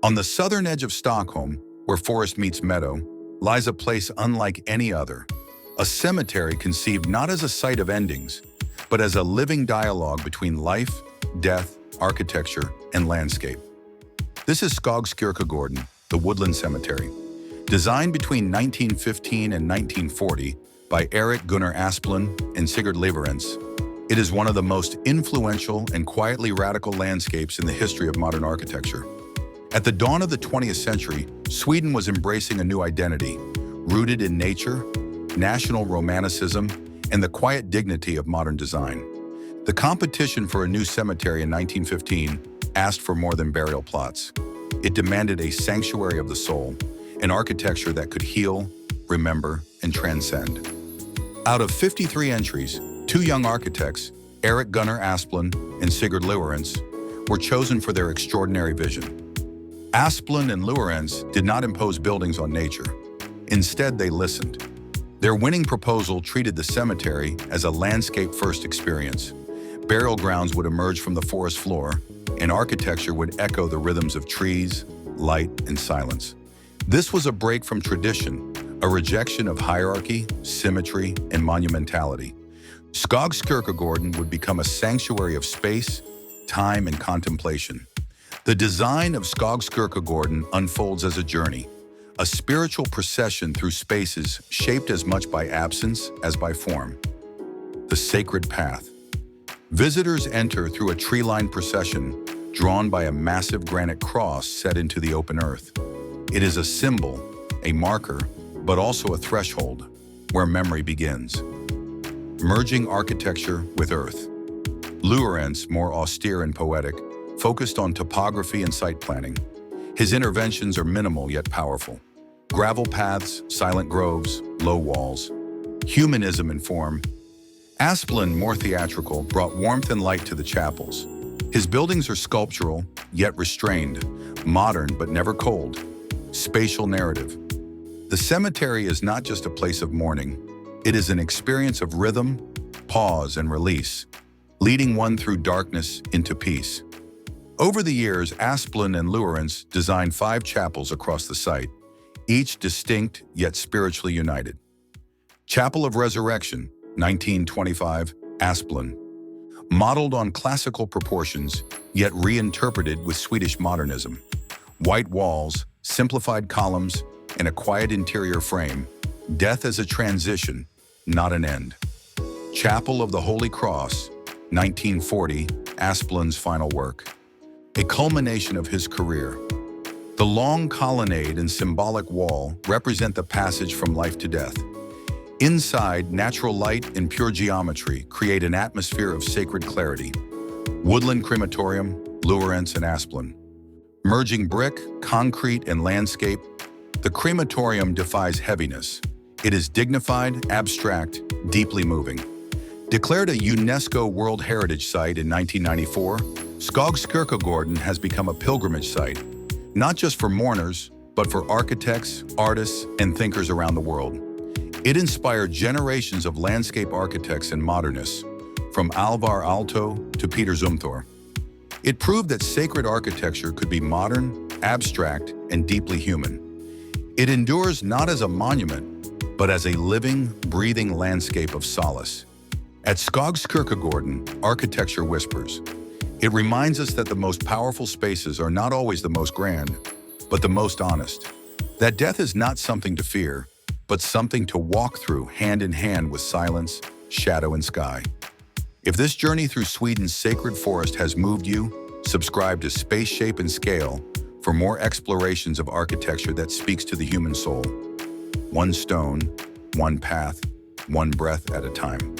On the southern edge of Stockholm, where forest meets meadow, lies a place unlike any other. A cemetery conceived not as a site of endings, but as a living dialogue between life, death, architecture, and landscape. This is Skogskyrkogården, the Woodland Cemetery. Designed between 1915 and 1940 by Erik Gunnar Asplund and Sigurd Lewerentz, it is one of the most influential and quietly radical landscapes in the history of modern architecture. At the dawn of the 20th century, Sweden was embracing a new identity, rooted in nature, national romanticism, and the quiet dignity of modern design. The competition for a new cemetery in 1915 asked for more than burial plots. It demanded a sanctuary of the soul, an architecture that could heal, remember, and transcend. Out of 53 entries, 2 young architects, Erik Gunnar Asplund and Sigurd Lewerentz, were chosen for their extraordinary vision. Asplund and Lewerentz did not impose buildings on nature. Instead, they listened. Their winning proposal treated the cemetery as a landscape-first experience. Burial grounds would emerge from the forest floor, and architecture would echo the rhythms of trees, light, and silence. This was a break from tradition, a rejection of hierarchy, symmetry, and monumentality. Skogskyrkogården would become a sanctuary of space, time, and contemplation. The design of Skogskyrkogården unfolds as a journey, a spiritual procession through spaces shaped as much by absence as by form. The sacred path. Visitors enter through a tree-lined procession drawn by a massive granite cross set into the open earth. It is a symbol, a marker, but also a threshold where memory begins. Merging architecture with earth. Lewerentz, more austere and poetic, focused on topography and site planning. His interventions are minimal yet powerful. Gravel paths, silent groves, low walls. Humanism in form. Asplund, more theatrical, brought warmth and light to the chapels. His buildings are sculptural, yet restrained, modern but never cold. Spatial narrative. The cemetery is not just a place of mourning. It is an experience of rhythm, pause, and release, leading one through darkness into peace. Over the years, Asplund and Lewerentz designed 5 chapels across the site, each distinct yet spiritually united. Chapel of Resurrection, 1925, Asplund. Modeled on classical proportions, yet reinterpreted with Swedish modernism. White walls, simplified columns, and a quiet interior frame. Death as a transition, not an end. Chapel of the Holy Cross, 1940, Asplund's final work. A culmination of his career. The long colonnade and symbolic wall represent the passage from life to death. Inside, natural light and pure geometry create an atmosphere of sacred clarity. Woodland crematorium, Lewerentz and Asplund. Merging brick, concrete, and landscape, the crematorium defies heaviness. It is dignified, abstract, deeply moving. Declared a UNESCO World Heritage Site in 1994, Skogskyrkogården has become a pilgrimage site, not just for mourners, but for architects, artists, and thinkers around the world. It inspired generations of landscape architects and modernists, from Alvar Aalto to Peter Zumthor. It proved that sacred architecture could be modern, abstract, and deeply human. It endures not as a monument, but as a living, breathing landscape of solace. At Skogskyrkogården, architecture whispers. It reminds us that the most powerful spaces are not always the most grand, but the most honest. That death is not something to fear, but something to walk through hand in hand with silence, shadow, and sky. If this journey through Sweden's sacred forest has moved you, subscribe to Space, Shape, and Scale for more explorations of architecture that speaks to the human soul. One stone, one path, one breath at a time.